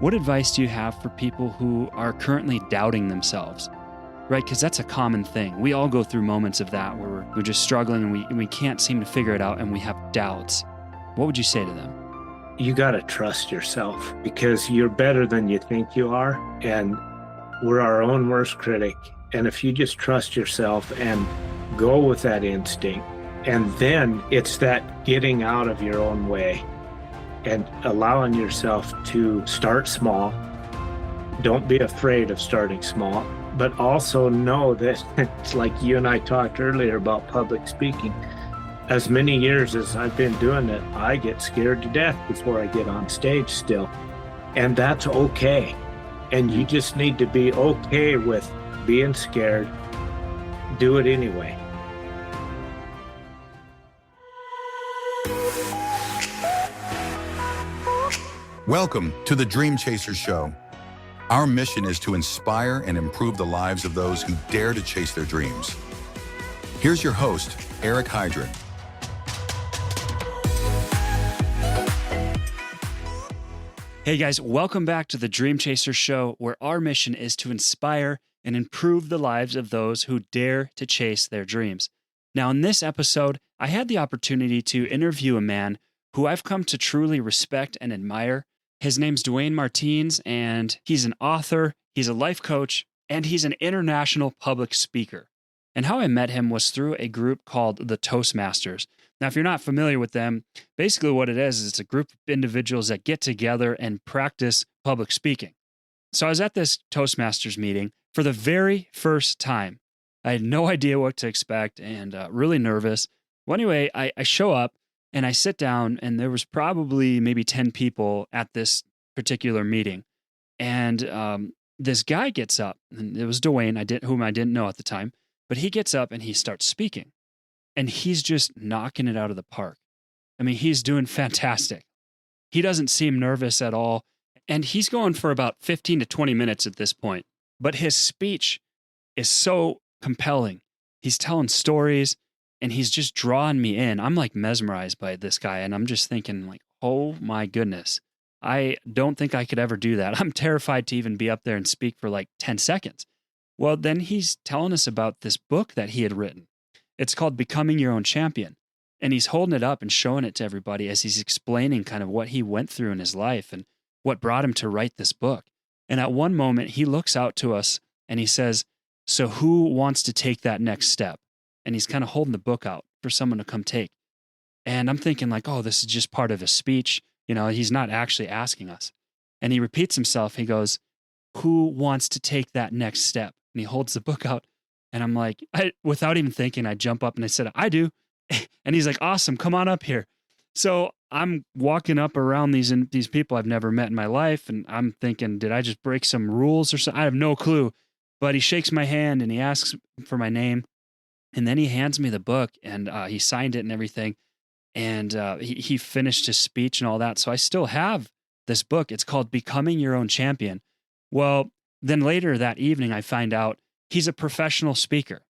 what advice do you have for people who are currently doubting themselves? Right? Because that's a common thing. We all go through moments of that where we're just struggling and we can't seem to figure it out and we have doubts. What would you say to them? You got to trust yourself because you're better than you think you are. And we're our own worst critic. And if you just trust yourself and go with that instinct, and then it's that getting out of your own way and allowing yourself to start small. Don't be afraid of starting small, but also know that it's like you and I talked earlier about public speaking. As many years as I've been doing it, I get scared to death before I get on stage still. And that's okay. And you just need to be okay with being scared. Do it anyway. Welcome to the Dream Chaser Show. Our mission is to inspire and improve the lives of those who dare to chase their dreams. Here's your host, Eric Hydra. Hey guys, welcome back to the Dream Chaser Show, where our mission is to inspire and improve the lives of those who dare to chase their dreams. Now, in this episode, I had the opportunity to interview a man who I've come to truly respect and admire. His name's Duane Martinz, and he's an author, he's a life coach, and he's an international public speaker. And how I met him was through a group called the Toastmasters. Now, if you're not familiar with them, basically what it is it's a group of individuals that get together and practice public speaking. So I was at this Toastmasters meeting for the very first time. I had no idea what to expect and really nervous. Well, anyway, I show up and I sit down, and there was probably maybe 10 people at this particular meeting. And this guy gets up, and it was Duane, whom I didn't know at the time, but he gets up and he starts speaking. And he's just knocking it out of the park. I mean, he's doing fantastic. He doesn't seem nervous at all. And he's going for about 15 to 20 minutes at this point. But his speech is so compelling. He's telling stories and he's just drawing me in. I'm like mesmerized by this guy. And I'm just thinking like, oh my goodness, I don't think I could ever do that. I'm terrified to even be up there and speak for like 10 seconds. Well, then he's telling us about this book that he had written. It's called Becoming Your Own Champion. And he's holding it up and showing it to everybody as he's explaining kind of what he went through in his life and what brought him to write this book. And at one moment, he looks out to us and he says, "So who wants to take that next step?" And he's kind of holding the book out for someone to come take. And I'm thinking like, oh, this is just part of his speech. You know, he's not actually asking us. And he repeats himself. He goes, "Who wants to take that next step?" And he holds the book out. And I'm like, without even thinking, I jump up and I said, "I do." And he's like, "Awesome, come on up here." So I'm walking up around these people I've never met in my life. And I'm thinking, did I just break some rules or something? I have no clue. But he shakes my hand and he asks for my name. And then he hands me the book and he signed it and everything. And he finished his speech and all that. So I still have this book. It's called Becoming Your Own Champion. Well, then later that evening, I find out he's a professional speaker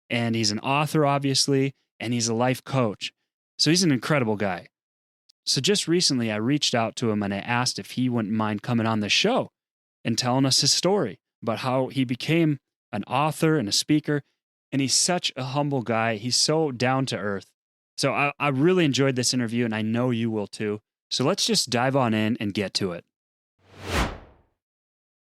and he's an author, obviously, and he's a life coach. So he's an incredible guy. So just recently, I reached out to him and I asked if he wouldn't mind coming on the show and telling us his story about how he became an author and a speaker. And he's such a humble guy. He's so down to earth. So I really enjoyed this interview, and I know you will too. So let's just dive on in and get to it.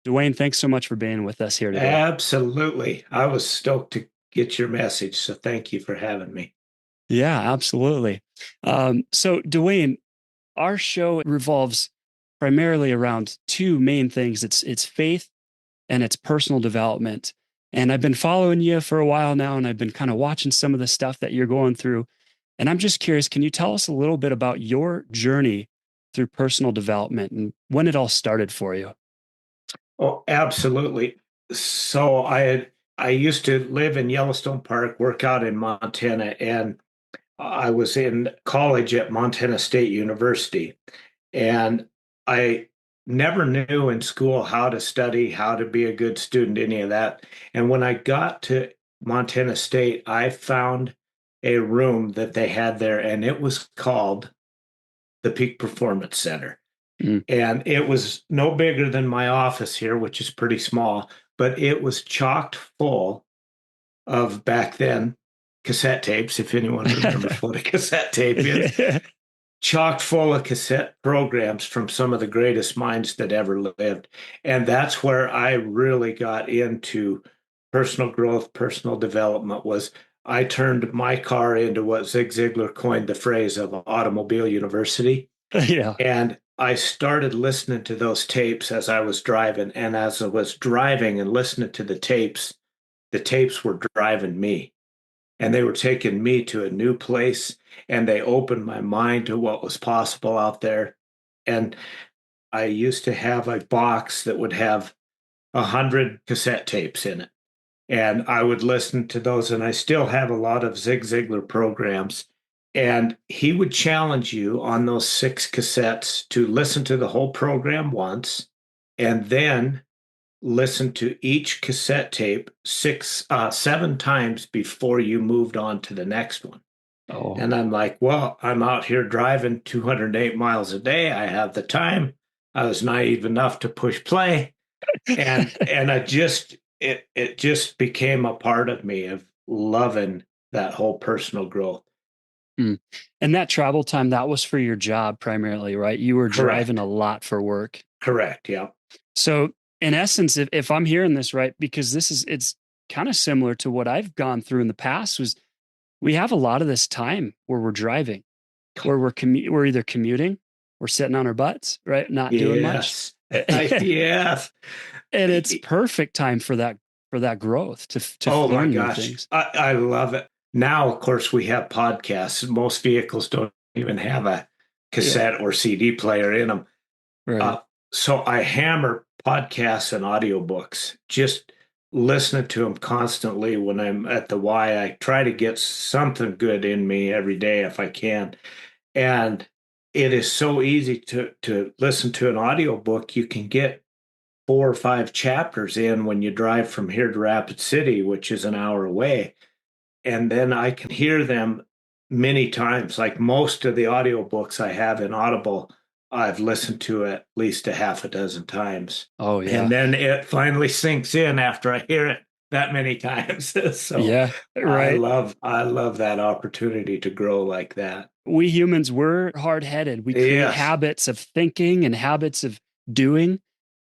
Duane, thanks so much for being with us here today. Absolutely. I was stoked to get your message. So thank you for having me. Yeah, absolutely. So Duane, our show revolves primarily around two main things. It's faith and it's personal development. And I've been following you for a while now, and I've been kind of watching some of the stuff that you're going through. And I'm just curious, can you tell us a little bit about your journey through personal development and when it all started for you? Oh, absolutely. So I used to live in Yellowstone Park, work out in Montana, and I was in college at Montana State University. And I never knew in school how to study, how to be a good student, any of that. And when I got to Montana State, I found a room that they had there, and it was called the Peak Performance Center. Mm. And it was no bigger than my office here, which is pretty small, but it was chocked full of back then cassette tapes, if anyone remembers what a cassette tape is, chocked full of cassette programs from some of the greatest minds that ever lived. And that's where I really got into personal growth, personal development was I turned my car into what Zig Ziglar coined the phrase of automobile university. Yeah. And I started listening to those tapes as I was driving. And as I was driving and listening to the tapes were driving me and they were taking me to a new place and they opened my mind to what was possible out there. And I used to have a box that would have 100 cassette tapes in it. And I would listen to those, and I still have a lot of Zig Ziglar programs. And he would challenge you on those 6 cassettes to listen to the whole program once and then listen to each cassette tape 7 times before you moved on to the next one. Oh. And I'm like, well, I'm out here driving 208 miles a day. I have the time. I was naive enough to push play. And I just it just became a part of me of loving that whole personal growth. Mm. And that travel time, that was for your job primarily, right? You were driving Correct. a lot for work. Correct. Yeah. So in essence, if I'm hearing this right, because it's kind of similar to what I've gone through in the past, was we have a lot of this time where we're driving, where we're either commuting or sitting on our butts, right? Not doing much. Yes. Yes. And it's perfect time for that growth to Oh my learn new gosh. things. I love it. Now, of course, we have podcasts. Most vehicles don't even have a Yeah. cassette or CD player in them. Right. So I hammer podcasts and audiobooks, just listening to them constantly when I'm at the Y. I try to get something good in me every day if I can. And it is so easy to listen to an audiobook. You can get 4 or 5 chapters in when you drive from here to Rapid City, which is an hour away. And then I can hear them many times. Like most of the audiobooks I have in Audible, I've listened to at least a half a dozen times. Oh yeah. And then it finally sinks in after I hear it that many times. So Yeah. Right. I love that opportunity to grow like that. We humans, we're hard-headed. We create Yes. habits of thinking and habits of doing.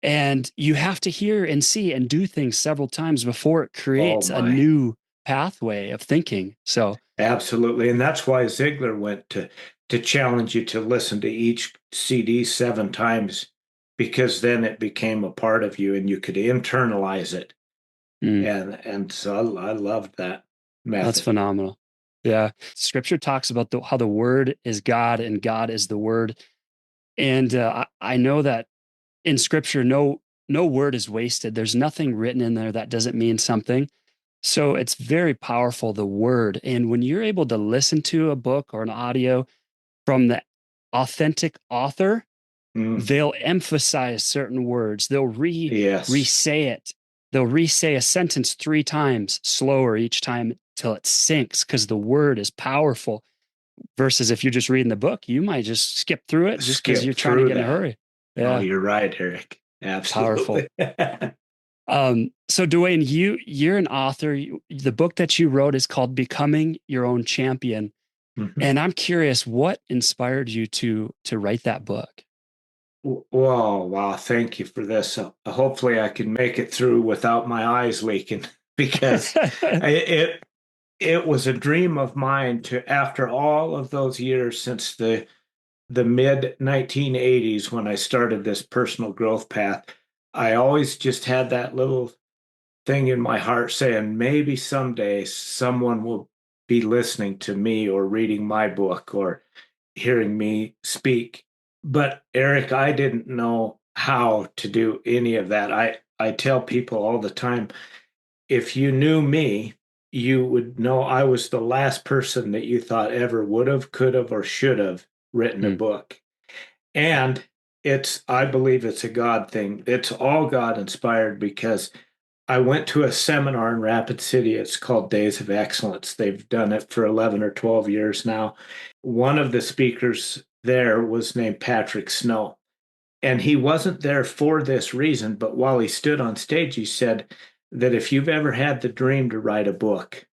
And you have to hear and see and do things several times before it Oh creates a my. new pathway of thinking. So, Absolutely. And that's why Ziegler went to challenge you to listen to each CD 7 times because then it became a part of you and you could internalize it. mm, And so I loved that that's method. phenomenal. Yeah. Scripture talks about how the word is God and God is the word. And I know that in scripture, no word is wasted. There's nothing written in there that doesn't mean something. So it's very powerful, the word. And when you're able to listen to a book or an audio from the authentic author, Mm, they'll emphasize certain words. They'll yes. re-say it. They'll re-say a sentence 3 times slower each time till it sinks because the word is powerful. Versus if you're just reading the book, you might just skip through it just because you're Skip trying to through get in a that. hurry. Oh, Yeah, you're right, Eric. powerful. Absolutely. So Duane, you're an author. The book that you wrote is called Becoming Your Own Champion. Mhm. And I'm curious, what inspired you to write that book? Whoa, wow. Thank you for this. Hopefully I can make it through without my eyes leaking because it it was a dream of mine to after all of those years since the mid 1980s when I started this personal growth path. I always just had that little thing in my heart saying maybe someday someone will be listening to me or reading my book or hearing me speak. But Eric, I didn't know how to do any of that. I tell people all the time, if you knew me, you would know I was the last person that you thought ever would have, could have, or should have written a Mm, book. And I believe it's a God thing. It's all God inspired because I went to a seminar in Rapid City. It's called Days of Excellence. They've done it for 11 or 12 years now. One of the speakers there was named Patrick Snow. And he wasn't there for this reason, but while he stood on stage, he said that if you've ever had the dream to write a book,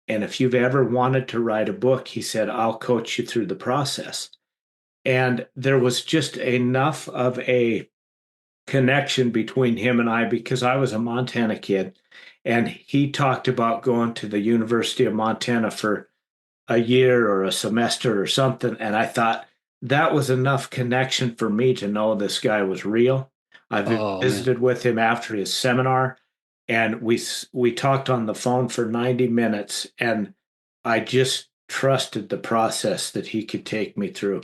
and if you've ever wanted to write a book, he said, I'll coach you through the process. And there was just enough of a connection between him and I because I was a Montana kid and he talked about going to the University of Montana for a year or a semester or something. And I thought that was enough connection for me to know this guy was real. I've Oh man. visited with him after his seminar and we talked on the phone for 90 minutes and I just trusted the process that he could take me through.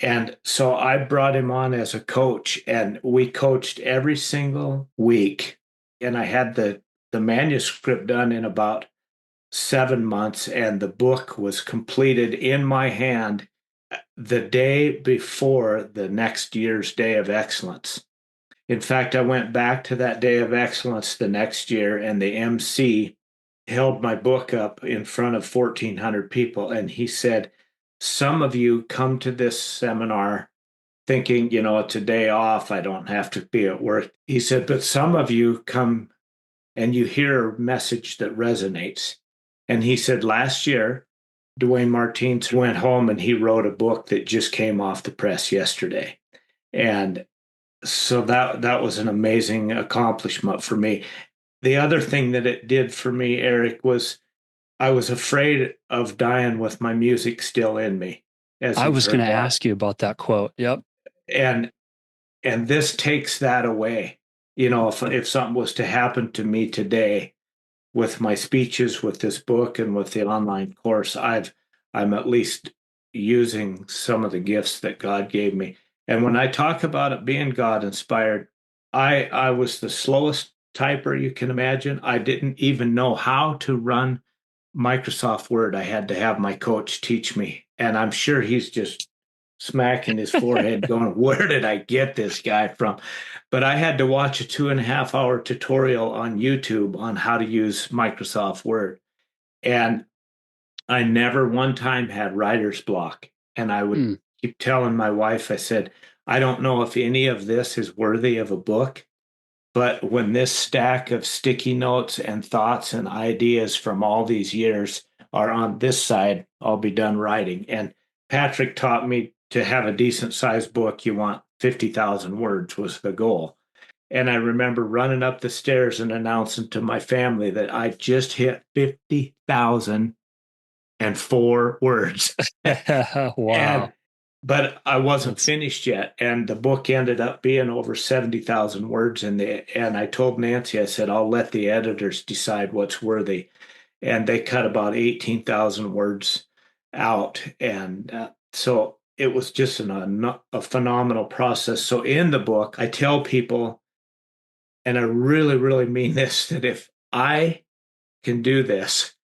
And so I brought him on as a coach, and we coached every single week. And I had the manuscript done in about 7 months, and the book was completed in my hand the day before the next year's Day of Excellence. In fact, I went back to that Day of Excellence the next year, and the MC held my book up in front of 1,400 people, and he said, some of you come to this seminar thinking, it's a day off. I don't have to be at work. He said, but some of you come and you hear a message that resonates. And he said, last year, Duane Martinz went home and he wrote a book that just came off the press yesterday. And so that was an amazing accomplishment for me. The other thing that it did for me, Eric, was I was afraid of dying with my music still in me, as I you've was going heard to that. ask you about that quote. Yep. And this takes that away. If something was to happen to me today with my speeches, with this book, and with the online course, I'm at least using some of the gifts that God gave me. And when I talk about it being God inspired, I was the slowest typer you can imagine. I didn't even know how to run Microsoft Word. I had to have my coach teach me. And I'm sure he's just smacking his forehead going, where did I get this guy from? But I had to watch a 2.5 hour tutorial on YouTube on how to use Microsoft Word. And I never one time had writer's block. And I would keep telling my wife, I said, I don't know if any of this is worthy of a book. But when this stack of sticky notes and thoughts and ideas from all these years are on this side, I'll be done writing. And Patrick taught me to have a decent sized book. You want 50,000 words was the goal. And I remember running up the stairs and announcing to my family that I just hit 50,004 words. Wow. And but I wasn't finished yet, and the book ended up being over 70,000 words. And I told Nancy, I said, I'll let the editors decide what's worthy. And they cut about 18,000 words out, and so it was just a phenomenal process. So in the book, I tell people, and I really, really mean this, that if I can do this,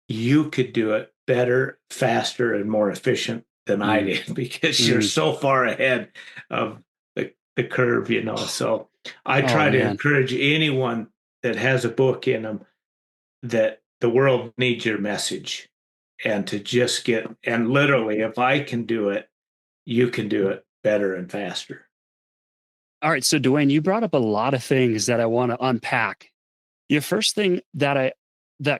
you could do it better, faster, and more efficient than I did because you're so far ahead of the curve. So I try to encourage anyone that has a book in them that the world needs your message and to just and literally, if I can do it, you can do it better and faster. All right. So Duane, you brought up a lot of things that I want to unpack. Your first thing that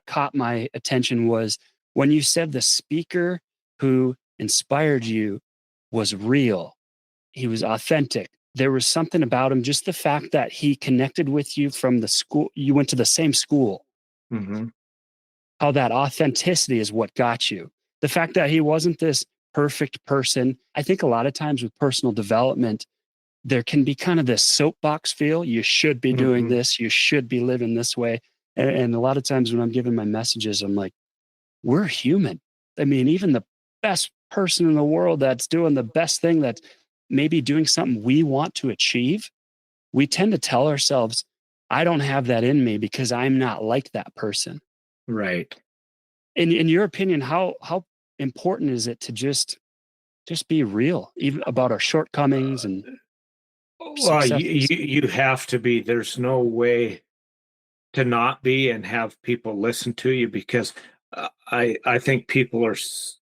caught my attention was when you said the speaker who inspired you was real. He was authentic. There was something about him, just the fact that he connected with you from the school. You went to the same school. Mm-hmm. How that authenticity is what got you. The fact that he wasn't this perfect person. I think a lot of times with personal development, there can be kind of this soapbox feel. You should be doing this. You should be living this way. And a lot of times when I'm giving my messages, I'm like, we're human. I mean, even the best person in the world that's doing the best thing, that's maybe doing something we want to achieve, we tend to tell ourselves, I don't have that in me because I'm not like that person. Right. In your opinion, how important is it to just be real, even about our shortcomings and Well, successes? you have to be. There's no way to not be and have people listen to you because I think people are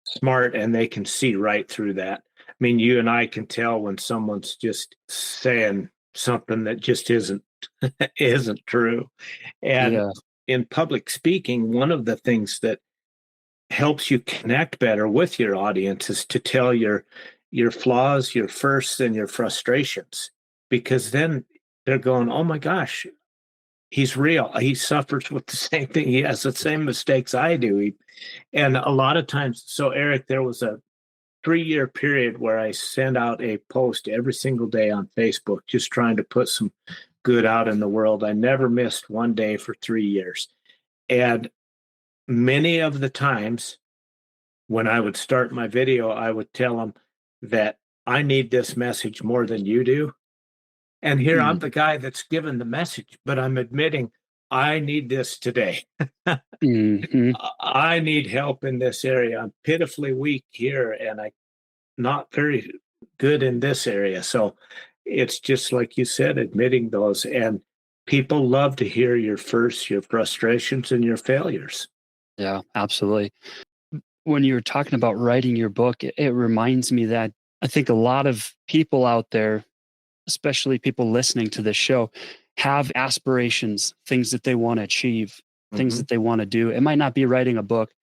smart and they can see right through that. mean, you and I can tell when someone's just saying something that just isn't true. And Yeah. in public speaking, one of the things that helps you connect better with your audience is to tell your flaws, your firsts, and your frustrations, because then they're going, "Oh my gosh, he's real. He suffers with the same thing. He has the same mistakes I do." And a lot of times, so Eric, there was a 3-year period where I sent out a post every single day on Facebook, just trying to put some good out in the world. I never missed one day for 3 years. And many of the times when I would start my video, I would tell them that I need this message more than you do. And here I'm Mm. the guy that's given the message, but I'm admitting I need this today. Hmm. I need help in this area. I'm pitifully weak here, and I'm not very good in this area. So it's just like you said, admitting those. And people love to hear your firsts, your frustrations, and your failures. Yeah, absolutely. When you're talking about writing your book, it reminds me that I think a lot of people out there, especially people listening to this show, have aspirations, things that they want to achieve, things Mhm. that they want to do. It might not be writing a book,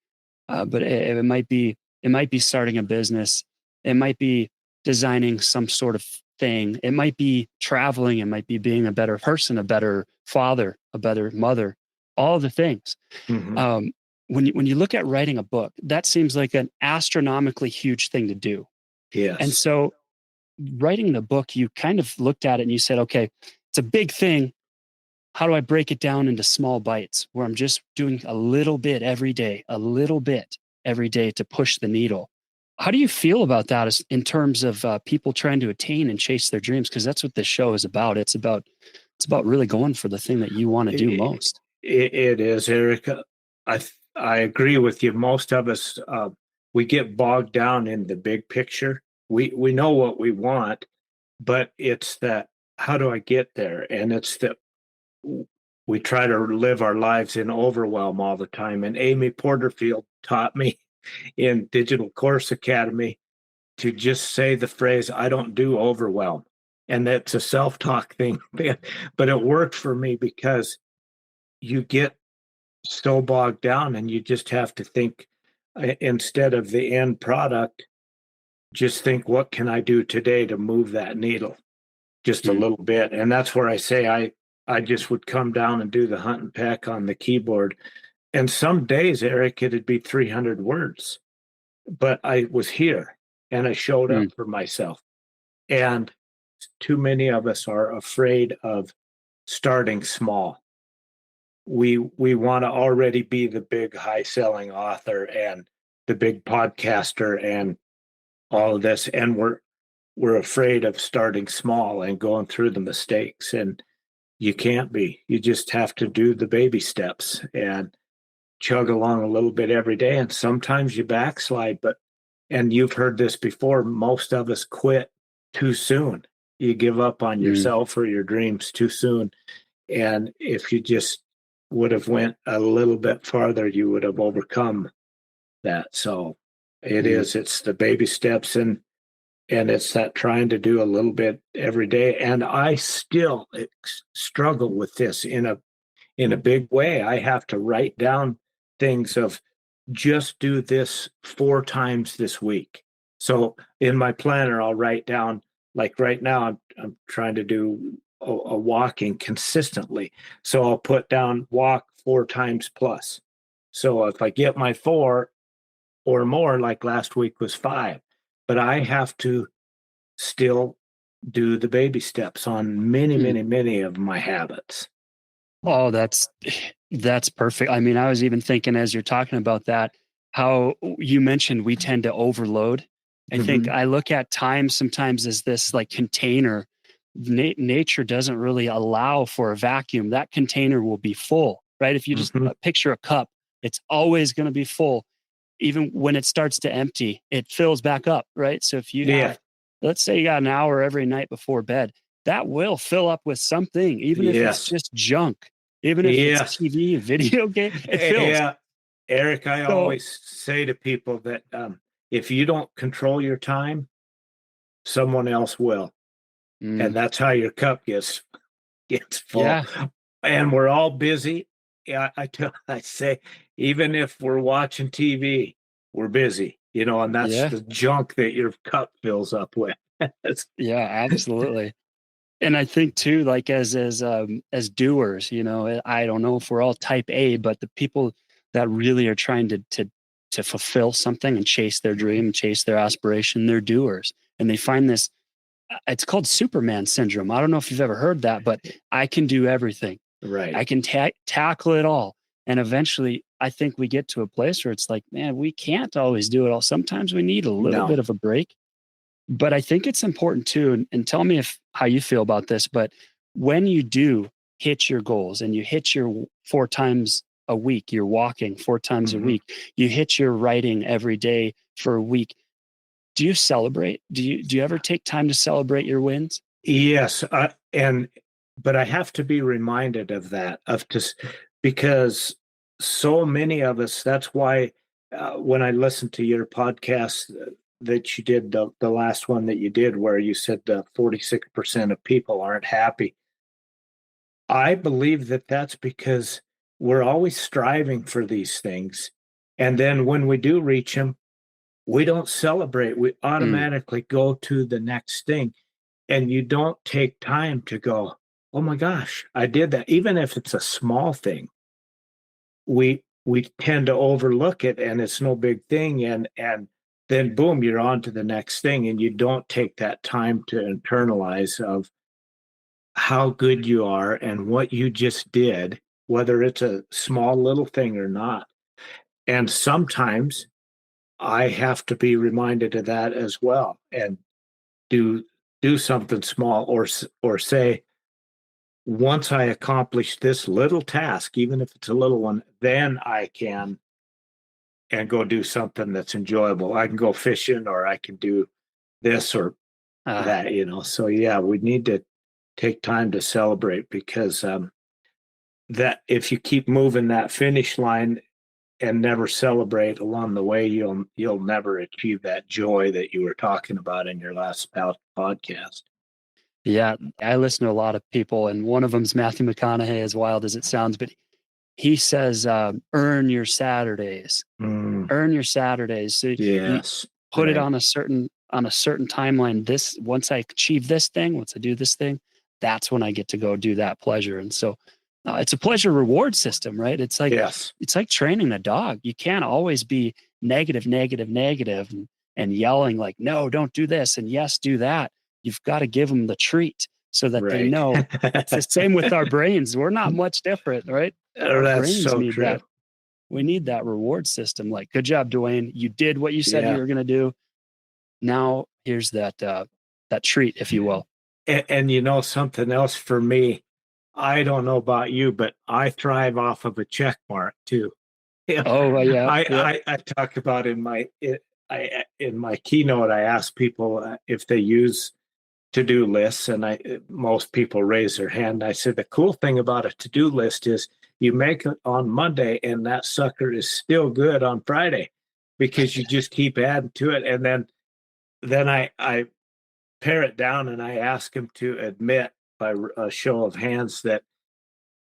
but it might be starting a business. It might be designing some sort of thing. It might be traveling. It might be being a better person, a better father, a better mother. All the things. Mhm. Um, when you look at writing a book, that seems like an astronomically huge thing to do. And Yes. so writing the book, you kind of looked at it and you said, okay, it's a big thing. How do I break it down into small bites where I'm just doing a little bit every day, a little bit every day to push the needle? How do you feel about that in terms of people trying to attain and chase their dreams? Because that's what this show is about. It's about really going for the thing that you want to do It, most. it is, Erica. I agree with you. Most of us, we get bogged down in the big picture. We know what we want, but it's that, how do I get there? And it's that we try to live our lives in overwhelm all the time. And Amy Porterfield taught me in Digital Course Academy to just say the phrase, "I don't do overwhelm." And that's a self-talk thing, but it worked for me because you get so bogged down and you just have to think, instead of the end product, just think, what can I do today to move that needle just a Mm. little bit? And that's where I say I just would come down and do the hunt and peck on the keyboard. And some days, Eric, it'd be 300 words, but I was here and I showed Mm. up for myself. And too many of us are afraid of starting small. We want to already be the big high selling author and the big podcaster and all of this, and we're afraid of starting small and going through the mistakes. And you can't be. You just have to do the baby steps and chug along a little bit every day. And sometimes you backslide, but, and you've heard this before, most of us quit too soon. You give up on Mm. yourself or your dreams too soon. And if you just would have went a little bit farther, you would have overcome that. So Mm. it's the baby steps, and it's that trying to do a little bit every day. And I still struggle with this in a big way. I have to write down things of, just do this 4 times this week. So in my planner, I'll write down, like right now, I'm trying to do a walking consistently. So I'll put down walk 4 times plus. So if I get my 4 or more, like last week was 5, but I have to still do the baby steps on many, Mm. many, many of my habits. Oh, that's perfect. I mean, I was even thinking as you're talking about that, how you mentioned we tend to overload. I think Mhm. I look at time sometimes as this like container. Nature doesn't really allow for a vacuum. That container will be full, right? If you just Mhm. picture a cup, it's always going to be full. Even when it starts to empty, it fills back up, right? So if you Yeah. have, let's say you got an hour every night before bed, that will fill up with something, even if it's Yes. just junk, even if it's Yes. TV, a video game, it fills. Yeah. Eric, I So, always say to people that if you don't control your time, someone else will. And that's how your cup gets full. Yeah. And we're all busy. Yeah, I say, even if we're watching TV, we're busy, and that's the junk that your cup fills up with. Yeah, absolutely. And I think too, like as doers, I don't know if we're all type A, but the people that really are trying to fulfill something and chase their dream, chase their aspiration, they're doers. And they find this, it's called Superman syndrome. I don't know if you've ever heard that, but I can do everything. Right. I can tackle it all. And eventually I think we get to a place where it's like, man, we can't always do it all. Sometimes we need a little bit of a break. But I think it's important too, and tell me how you feel about this, but when you do hit your goals and you hit your 4 times a week, you're walking 4 times a week, you hit your writing every day for a week, do you celebrate? Do you ever take time to celebrate your wins? Yes. But I have to be reminded of that, because so many of us, that's why when I listened to your podcast that you did, the last one that you did, where you said 46% of people aren't happy. I believe that that's because we're always striving for these things. And then when we do reach them, we don't celebrate. We automatically go to the next thing. And you don't take time to go, oh my gosh, I did that. Even if it's a small thing, we tend to overlook it and it's no big thing. And then boom, you're on to the next thing, and you don't take that time to internalize of how good you are and what you just did, whether it's a small little thing or not. And sometimes I have to be reminded of that as well, and do something small, or say, once I accomplish this little task, even if it's a little one, then I can and go do something that's enjoyable. I can go fishing, or I can do this or that, So yeah, we need to take time to celebrate, because that if you keep moving that finish line and never celebrate along the way, you'll never achieve that joy that you were talking about in your last podcast. Yeah, I listen to a lot of people, and one of them's Matthew McConaughey, as wild as it sounds, but he says, earn your Saturdays. Earn your Saturdays. So yes. You put it on a certain timeline. Once I achieve this thing, once I do this thing, that's when I get to go do that pleasure. And so it's a pleasure reward system, right? It's like, It's like training a dog. You can't always be negative, and yelling like, no, don't do this. And yes, do that. You've got to give them the treat so that they know. It's the same with our brains. We're not much different, right? Our That's so true. That. We need that reward system. Like, good job, Duane. You did what you said you were going to do. Now here's that treat, if you will. And something else for me, I don't know about you, but I thrive off of a check mark too. Oh yeah. I talk about in my keynote, I ask people if they use to-do lists, and most people raise their hand. I said, the cool thing about a to-do list is you make it on Monday and that sucker is still good on Friday, because you just keep adding to it. And then I pare it down and I ask them to admit by a show of hands that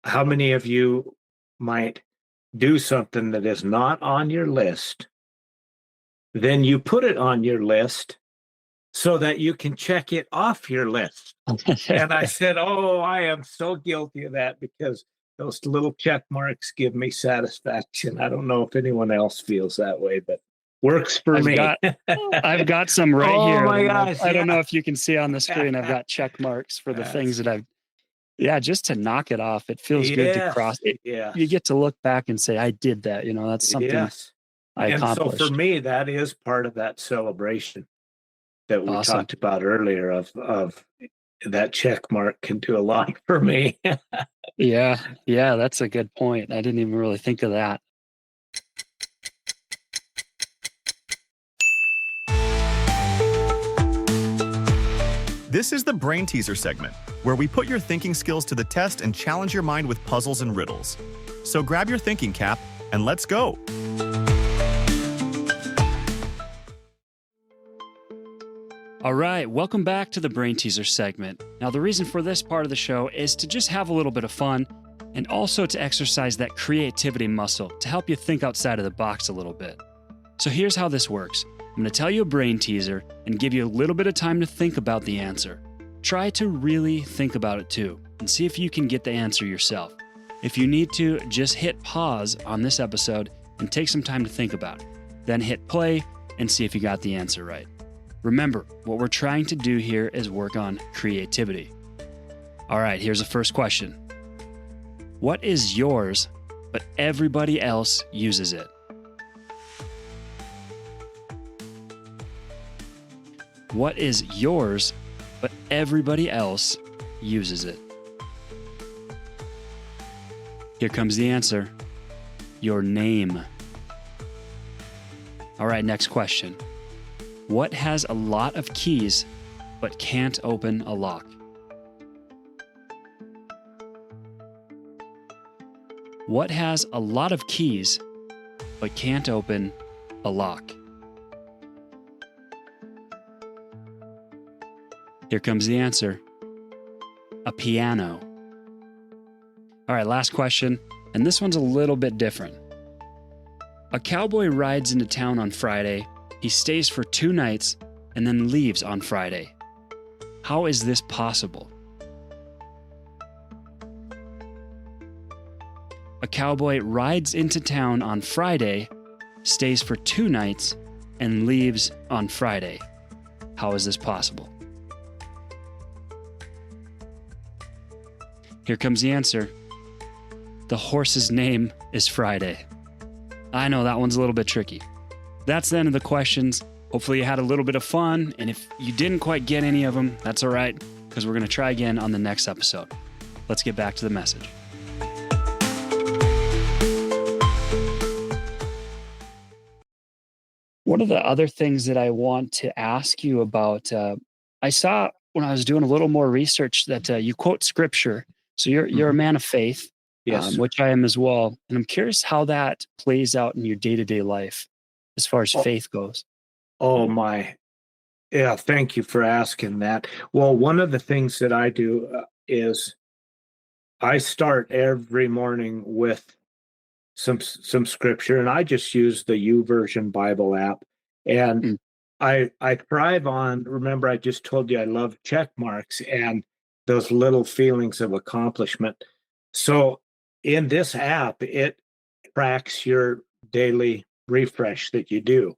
how many of you might do something that is not on your list, then you put it on your list so that you can check it off your list. And I said, I am so guilty of that, because those little check marks give me satisfaction. I don't know if anyone else feels that way, but works for me. I've got some right here. My gosh, I don't know if you can see on the screen. I've got check marks for the things that just to knock it off. It feels good to cross it. Yeah. You get to look back and say, I did that. That's something I accomplished. So for me, that is part of that celebration that we talked about earlier of that check mark can do a lot for me. Yeah, that's a good point. I didn't even really think of that. This is the Brain Teaser segment, where we put your thinking skills to the test and challenge your mind with puzzles and riddles. So grab your thinking cap and let's go. All right, welcome back to the Brain Teaser segment. Now, the reason for this part of the show is to just have a little bit of fun and also to exercise that creativity muscle to help you think outside of the box a little bit. So here's how this works. I'm going to tell you a brain teaser and give you a little bit of time to think about the answer. Try to really think about it too and see if you can get the answer yourself. If you need to, just hit pause on this episode and take some time to think about it. Then hit play and see if you got the answer right. Remember, what we're trying to do here is work on creativity. All right, here's the first question. What is yours, but everybody else uses it? What is yours, but everybody else uses it? Here comes the answer. Your name. All right, next question. What has a lot of keys, but can't open a lock? What has a lot of keys, but can't open a lock? Here comes the answer. A piano. All right, last question, and this one's a little bit different. A cowboy rides into town on Friday. He stays for 2 nights and then leaves on Friday. How is this possible? A cowboy rides into town on Friday, stays for 2 nights, and leaves on Friday. How is this possible? Here comes the answer. The horse's name is Friday. I know that one's a little bit tricky. That's the end of the questions. Hopefully you had a little bit of fun, and if you didn't quite get any of them, that's all right, because we're going to try again on the next episode. Let's get back to the message. One of the other things that I want to ask you about, I saw when I was doing a little more research that you quote scripture. So you're a man of faith, Yes. which I am as well. And I'm curious how that plays out in your day-to-day life as far as faith goes. Oh my. Yeah, thank you for asking that. Well, one of the things that I do is I start every morning with some scripture, and I just use the YouVersion Bible app. And I thrive on, remember I just told you I love check marks and those little feelings of accomplishment. So in this app, it tracks your daily refresh that you do.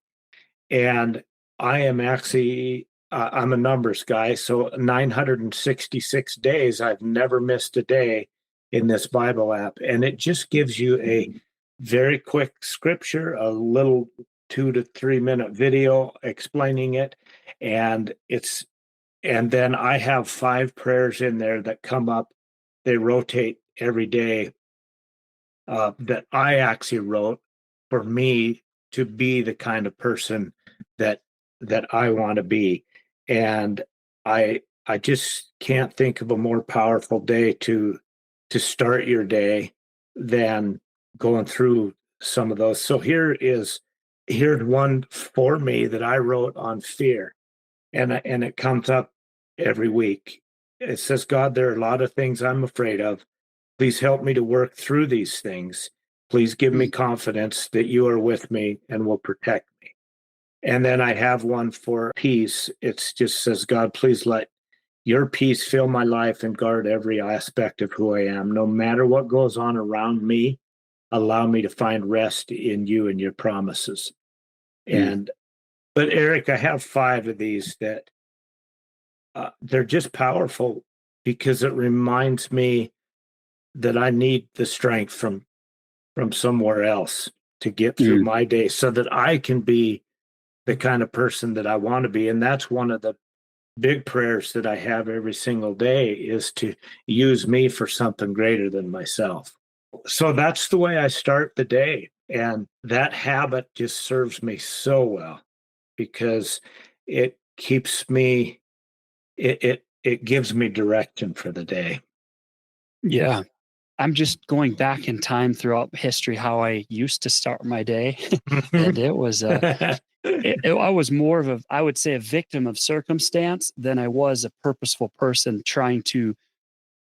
And I am actually, I'm a numbers guy. So 966 days, I've never missed a day in this Bible app. And it just gives you a very quick scripture, a little 2 to 3 minute video explaining it. And then I have 5 prayers in there that come up. They rotate every day that I actually wrote for me to be the kind of person that I want to be. And I just can't think of a more powerful day to start your day than going through some of those. So here's one for me that I wrote on fear, and it comes up every week. It says, God, there are a lot of things I'm afraid of. Please help me to work through these things. Please give me confidence that you are with me and will protect me. And then I have one for peace. It just says, God, please let your peace fill my life and guard every aspect of who I am. No matter what goes on around me, allow me to find rest in you and your promises. But Eric, I have 5 of these that they're just powerful because it reminds me that I need the strength from somewhere else to get through my day so that I can be the kind of person that I want to be. And that's one of the big prayers that I have every single day, is to use me for something greater than myself. So that's the way I start the day. And that habit just serves me so well because it keeps me, it gives me direction for the day. Yeah. I'm just going back in time throughout history how I used to start my day. And it was I was more of I would say, a victim of circumstance than I was a purposeful person trying to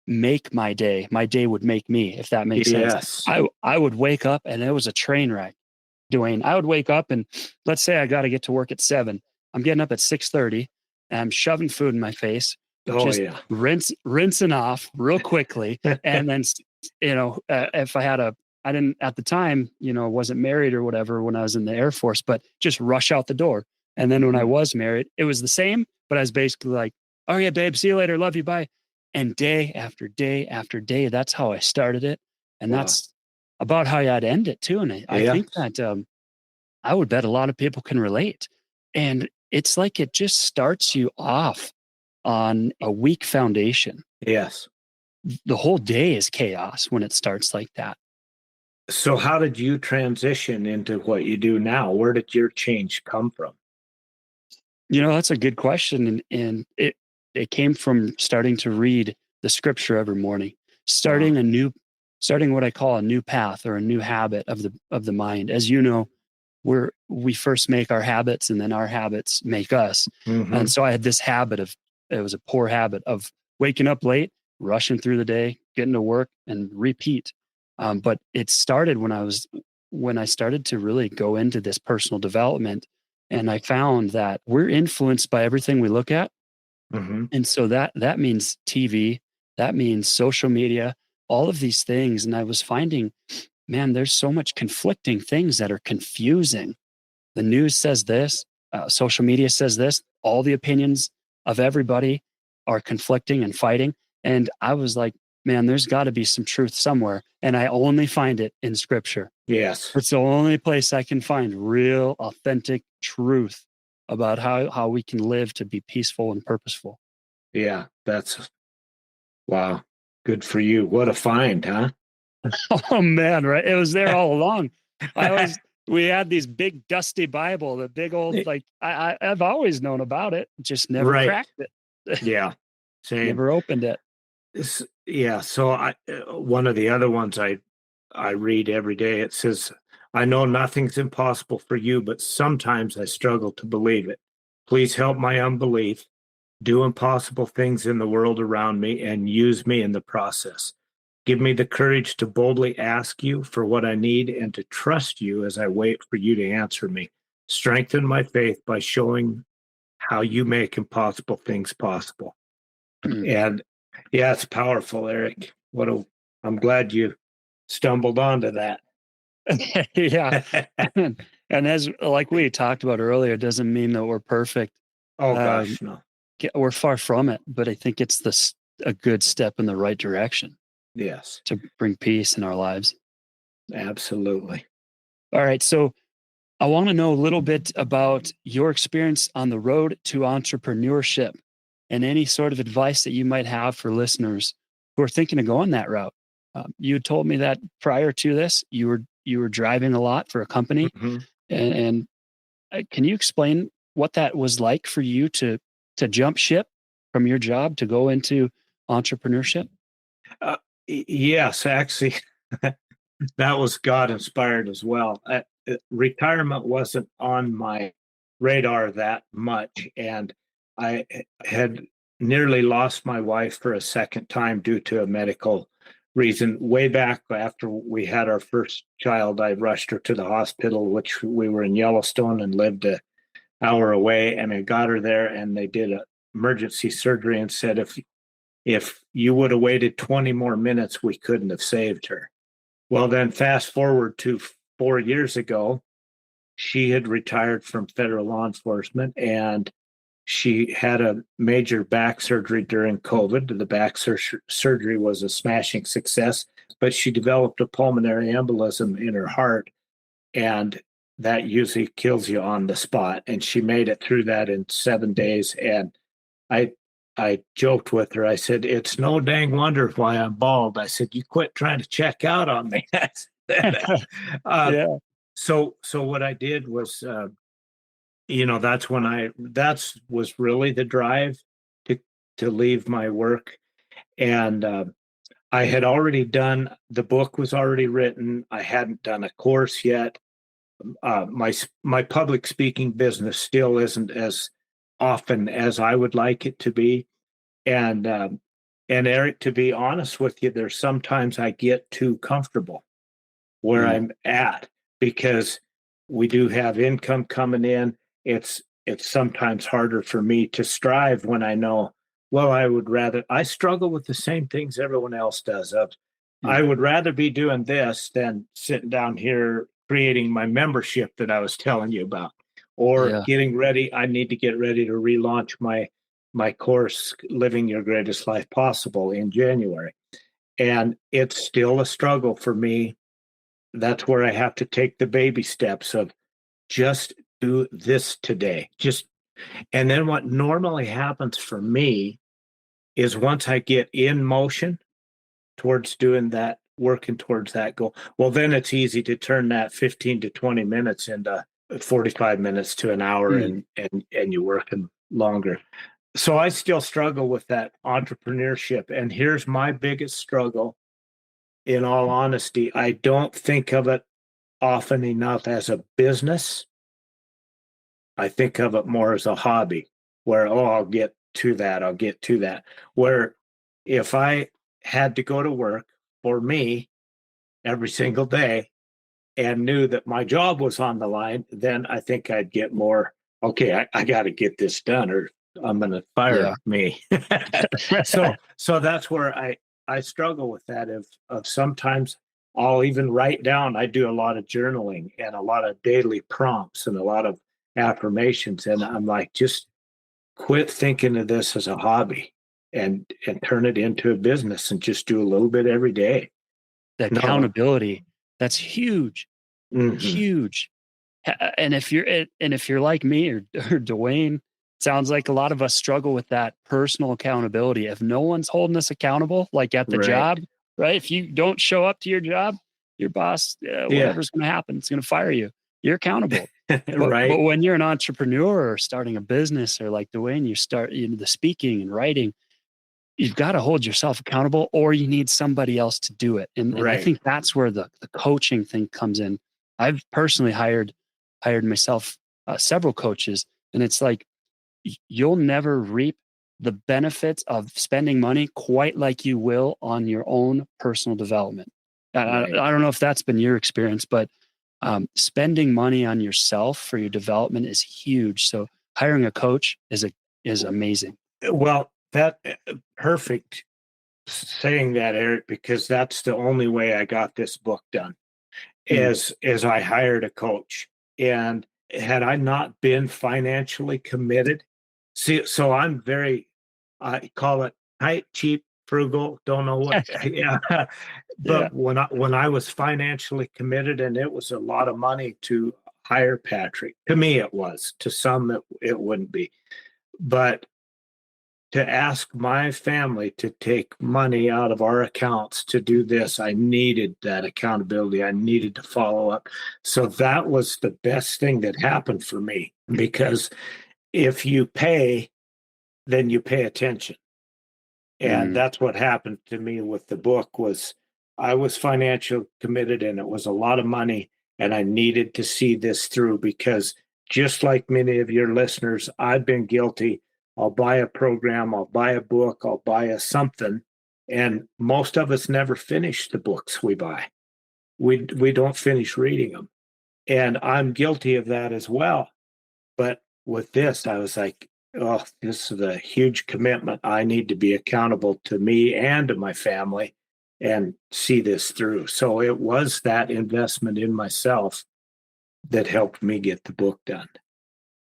make my day. My day would make me, if that makes sense. Yes. I would wake up and it was a train wreck, Duane. I would wake up and let's say I got to get to work at 7. I'm getting up at 6:30 and I'm shoving food in my face, Oh, just yeah. rinsing off real quickly. And then, if I didn't at the time, wasn't married or whatever when I was in the Air Force, but just rush out the door. And then when I was married, it was the same, but I was basically like, oh yeah, babe, see you later. Love you. Bye. And day after day after day, that's how I started it. And Wow. that's about how I'd end it too. And I Yeah. think that I would bet a lot of people can relate. And it's like it just starts you off on a weak foundation. Yes. The whole day is chaos when it starts like that. So how did you transition into what you do now? Where did your change come from? That's a good question. And it came from starting to read the scripture every morning, starting what I call a new path or a new habit of the mind. As you know, we first make our habits and then our habits make us. Mm-hmm. And so I had this it was a poor habit of waking up late, rushing through the day, getting to work and repeat. But it started when I started to really go into this personal development. And I found that we're influenced by everything we look at. Mm-hmm. And so that means TV, that means social media, all of these things. And I was finding, man, there's so much conflicting things that are confusing. The news says this, social media says this, all the opinions of everybody are conflicting and fighting. And I was like, man, there's got to be some truth somewhere. And I only find it in scripture. Yes. It's the only place I can find real, authentic truth about how we can live to be peaceful and purposeful. Yeah. Wow. Good for you. What a find, huh? Oh man, right? It was there all along. We had these big dusty Bible, the big old, like I've always known about it, just never cracked it. Yeah. Same. Never opened it. Yeah. So one of the other ones I read every day, it says, I know nothing's impossible for you, but sometimes I struggle to believe it. Please help my unbelief. Do impossible things in the world around me and use me in the process. Give me the courage to boldly ask you for what I need and to trust you as I wait for you to answer me. Strengthen my faith by showing how you make impossible things possible. And yeah, it's powerful, Eric. I'm glad you stumbled onto that. Yeah. And as like we talked about earlier, it doesn't mean that we're perfect. Oh gosh, no. We're far from it, but I think it's a good step in the right direction. Yes. To bring peace in our lives. Absolutely. All right. So I want to know a little bit about your experience on the road to entrepreneurship and any sort of advice that you might have for listeners who are thinking of going that route. You told me that prior to this, you were driving a lot for a company. Mm-hmm. And can you explain what that was like for you to jump ship from your job to go into entrepreneurship? Yes, actually, that was God inspired as well. Retirement wasn't on my radar that much, and I had nearly lost my wife for a second time due to a medical reason. Way back after we had our first child, I rushed her to the hospital, which we were in Yellowstone and lived an hour away, and I got her there, and they did an emergency surgery and said if you would have waited 20 more minutes, we couldn't have saved her. Well, then fast forward to 4 years ago, she had retired from federal law enforcement and she had a major back surgery during COVID. The back surgery was a smashing success, but she developed a pulmonary embolism in her heart, and that usually kills you on the spot. And she made it through that in 7 days. And I joked with her. I said, it's no dang wonder why I'm bald. I said, you quit trying to check out on me. Yeah. So what I did was, that was really the drive to leave my work. And I had already the book was already written. I hadn't done a course yet. my public speaking business still isn't as often as I would like it to be. And Eric, to be honest with you, there's sometimes I get too comfortable where I'm at because we do have income coming in. It's sometimes harder for me to strive when I know, well, I struggle with the same things everyone else does. I would rather be doing this than sitting down here creating my membership that I was telling you about, or getting ready. I need to get ready to relaunch my course, Living Your Greatest Life Possible, in January. And it's still a struggle for me. That's where I have to take the baby steps of just do this today. And then what normally happens for me is once I get in motion towards doing that, working towards that goal, well, then it's easy to turn that 15 to 20 minutes into 45 minutes to an hour, and you're working longer. So I still struggle with that entrepreneurship. And here's my biggest struggle. In all honesty, I don't think of it often enough as a business. I think of it more as a hobby where, I'll get to that. Where if I had to go to work for me every single day and knew that my job was on the line, then I think I'd get more, okay, I got to get this done or I'm going to fire me. So that's where I struggle with that of sometimes I'll even write down. I do a lot of journaling and a lot of daily prompts and a lot of affirmations. And I'm like, just quit thinking of this as a hobby and turn it into a business and just do a little bit every day. The accountability, that's huge, huge. And if you're like me or Duane, sounds like a lot of us struggle with that personal accountability. If no one's holding us accountable, like at the job, right? If you don't show up to your job, your boss, whatever's going to happen, it's going to fire you. You're accountable. But when you're an entrepreneur or starting a business, or like Duane, you start the speaking and writing, you've got to hold yourself accountable, or you need somebody else to do it. And I think that's where the coaching thing comes in. I've personally hired myself several coaches, and it's like, you'll never reap the benefits of spending money quite like you will on your own personal development. I don't know if that's been your experience, but spending money on yourself for your development is huge. So hiring a coach is amazing. Well, that perfect saying that, Eric, because that's the only way I got this book done is I hired a coach. And had I not been financially committed, so I'm I call it tight, cheap, frugal, don't know what. But when I was financially committed, and it was a lot of money to hire Patrick, to me it was, to some it wouldn't be. But to ask my family to take money out of our accounts to do this, I needed that accountability. I needed to follow up. So that was the best thing that happened for me, because if you pay, then you pay attention. And that's what happened to me with the book. Was I was financially committed, and it was a lot of money, and I needed to see this through, because just like many of your listeners, I've been guilty. I'll buy a program, I'll buy a book, I'll buy a something, and most of us never finish the books we buy. We don't finish reading them. And I'm guilty of that as well. But with this, I was like, this is a huge commitment. I need to be accountable to me and to my family and see this through. So it was that investment in myself that helped me get the book done.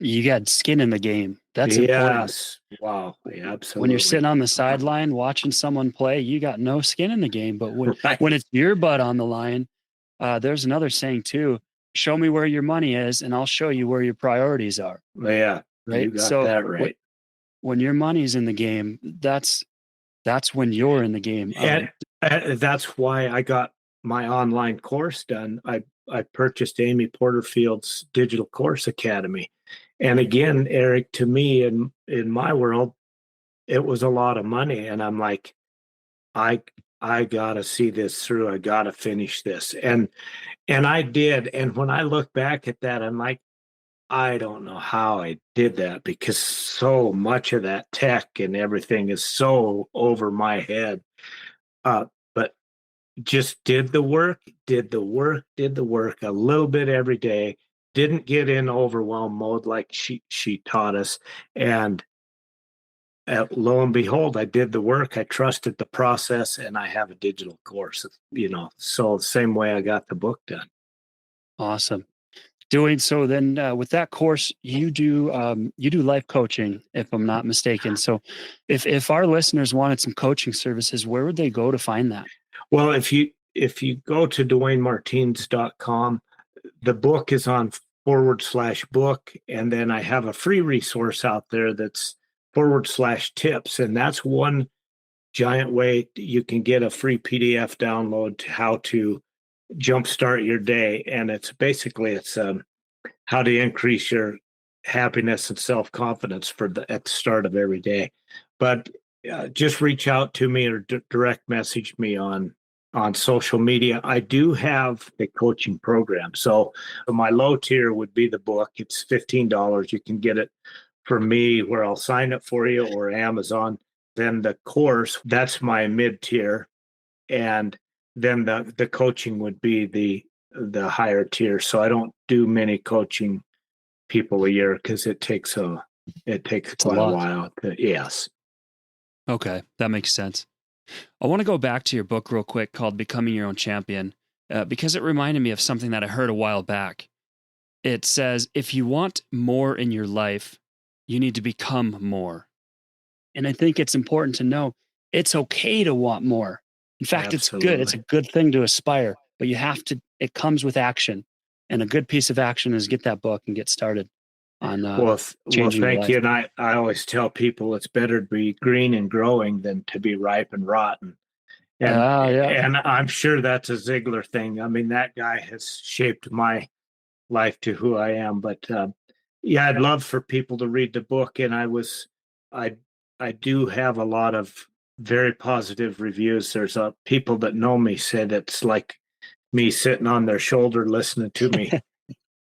You got skin in the game. That's important. Wow. Yeah, absolutely. When you're sitting on the sideline watching someone play, you got no skin in the game. But when it's your butt on the line, there's another saying too: show me where your money is, and I'll show you where your priorities are. Yeah. Right. You got that right. When your money's in the game, that's when you're in the game. And that's why I got my online course done. I purchased Amy Porterfield's Digital Course Academy. And again, Eric, to me, in my world, it was a lot of money. And I'm like, I I got to see this through. I got to finish this. And I did. And when I look back at that, I'm like, I don't know how I did that, because so much of that tech and everything is so over my head. But just did the work a little bit every day. Didn't get in overwhelm mode like she taught us. And lo and behold, I did the work. I trusted the process, and I have a digital course, so the same way I got the book done. Awesome. Doing so then with that course, you do life coaching, if I'm not mistaken. So if our listeners wanted some coaching services, where would they go to find that? Well, if you go to DuaneMartinz.com, the book is on /book, and then I have a free resource out there that's /tips, and that's one giant way you can get a free PDF download to how to jumpstart your day. And it's how to increase your happiness and self-confidence at the start of every day. But just reach out to me or direct message me on social media. I do have a coaching program. So my low tier would be the book. It's $15. You can get it from me, where I'll sign it for you, or Amazon. Then the course, that's my mid tier. And then the coaching would be the higher tier. So I don't do many coaching people a year, because it takes quite a while. Yes. Okay, that makes sense. I want to go back to your book real quick, called Becoming Your Own Champion, because it reminded me of something that I heard a while back. It says, if you want more in your life, you need to become more. And I think it's important to know it's okay to want more. In fact, Absolutely. It's good. It's a good thing to aspire, but it comes with action. And a good piece of action is get that book and get started on changing your thank life. you. And I always tell people it's better to be green and growing than to be ripe and rotten. And, and I'm sure that's a Ziegler thing. I mean, that guy has shaped my life to who I am. But I'd love for people to read the book. And I do have a lot of very positive reviews. There's people that know me said it's like me sitting on their shoulder listening to me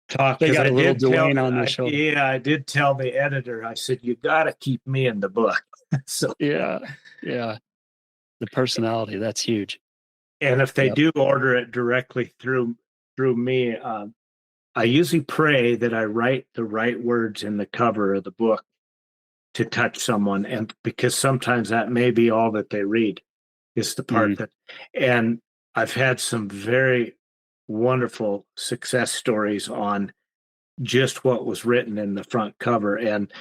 talk. They got a little Duane on their shoulder. Yeah, I did tell the editor, I said, you got to keep me in the book. So yeah. The personality, that's huge. And if they do order it directly through me, I usually pray that I write the right words in the cover of the book to touch someone, and because sometimes that may be all that they read, is the part that. And I've had some very wonderful success stories on just what was written in the front cover, and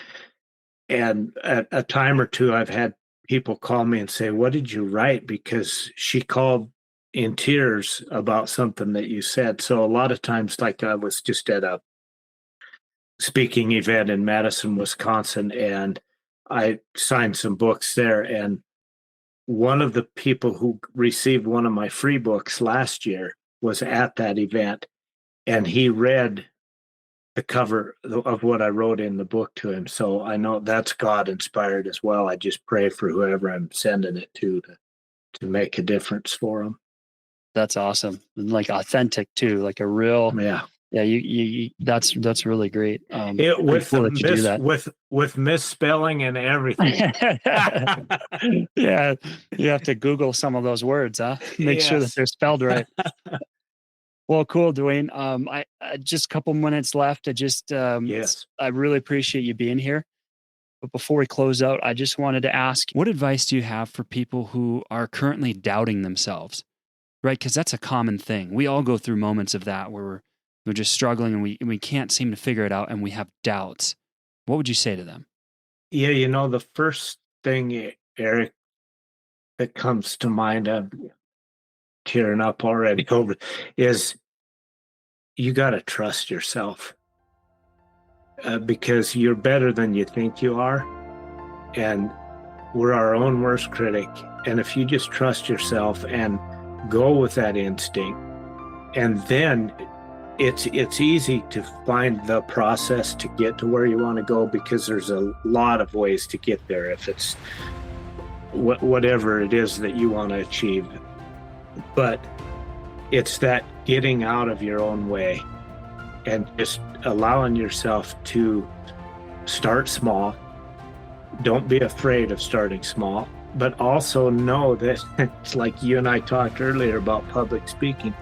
at a time or two I've had people call me and say, what did you write? Because she called in tears about something that you said. So a lot of times, like I was just at a speaking event in Madison, Wisconsin, and I signed some books there. And one of the people who received one of my free books last year was at that event, and he read the cover of what I wrote in the book to him. So I know that's God inspired as well. I just pray for whoever I'm sending it to make a difference for them. That's awesome. And like authentic too, like a real, you that's really great. With misspelling and everything. Yeah. You have to Google some of those words, huh? Make sure that they're spelled right. Well, cool, Duane. I just a couple minutes left. I really appreciate you being here. But before we close out, I just wanted to ask, what advice do you have for people who are currently doubting themselves? Right? Because that's a common thing. We all go through moments of that where we're just struggling and we can't seem to figure it out, and we have doubts. What would you say to them? Yeah, the first thing, Eric, that comes to mind, I'm tearing up already over, is you got to trust yourself, because you're better than you think you are, and we're our own worst critic. And if you just trust yourself and go with that instinct, and then it's easy to find the process to get to where you want to go, because there's a lot of ways to get there if it's whatever it is that you want to achieve. But it's that getting out of your own way and just allowing yourself to start small. Don't be afraid of starting small, but also know that it's like you and I talked earlier about public speaking.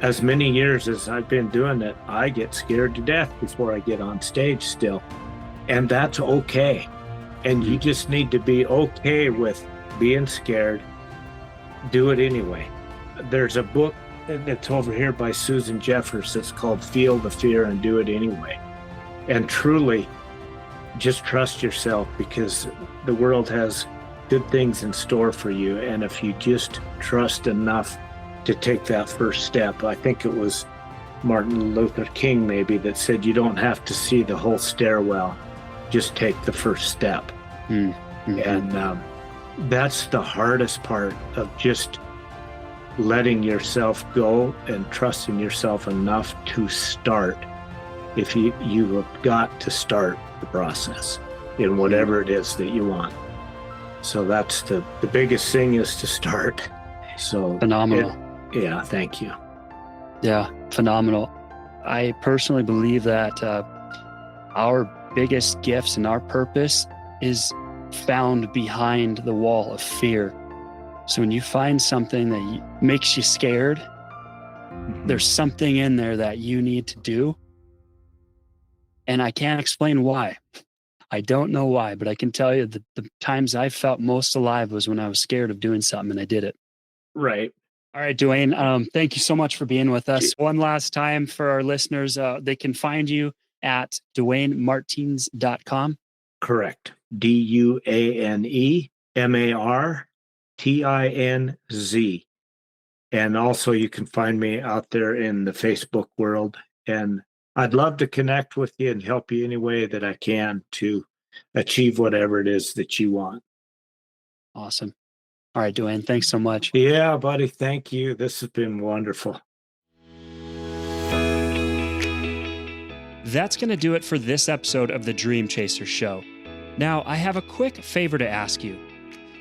As many years as I've been doing it, I get scared to death before I get on stage still. And that's okay. And you just need to be okay with being scared. Do it anyway. There's a book that's over here by Susan Jeffers. It's called Feel the Fear and Do It Anyway. And truly, just trust yourself, because the world has good things in store for you. And if you just trust enough to take that first step, I think it was Martin Luther King maybe that said, you don't have to see the whole stairwell, just take the first step. Mm-hmm. And that's the hardest part of just letting yourself go and trusting yourself enough to start. If you have got to start the process in whatever it is that you want. So that's the biggest thing, is to start. So phenomenal. Yeah, thank you. Yeah, phenomenal. I personally believe that our biggest gifts and our purpose is found behind the wall of fear. So when you find something that makes you scared, there's something in there that you need to do. And I can't explain why. I don't know why, but I can tell you that the times I felt most alive was when I was scared of doing something and I did it. Right. All right, Duane, thank you so much for being with us. One last time for our listeners, they can find you at DuaneMartinz.com. Correct. DuaneMartinz. And also you can find me out there in the Facebook world. And I'd love to connect with you and help you any way that I can to achieve whatever it is that you want. Awesome. All right, Duane, thanks so much. Yeah, buddy. Thank you. This has been wonderful. That's going to do it for this episode of the Dream Chaser Show. Now, I have a quick favor to ask you.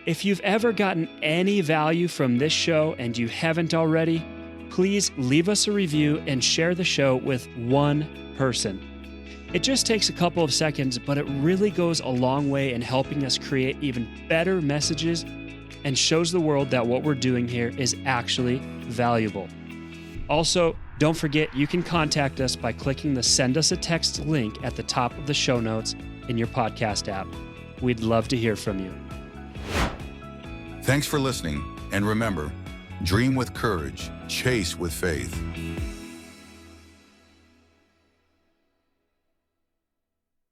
If you've ever gotten any value from this show and you haven't already, please leave us a review and share the show with one person. It just takes a couple of seconds, but it really goes a long way in helping us create even better messages and shows the world that what we're doing here is actually valuable. Also, don't forget you can contact us by clicking the Send Us a Text link at the top of the show notes in your podcast app. We'd love to hear from you. Thanks for listening, and remember, dream with courage, chase with faith.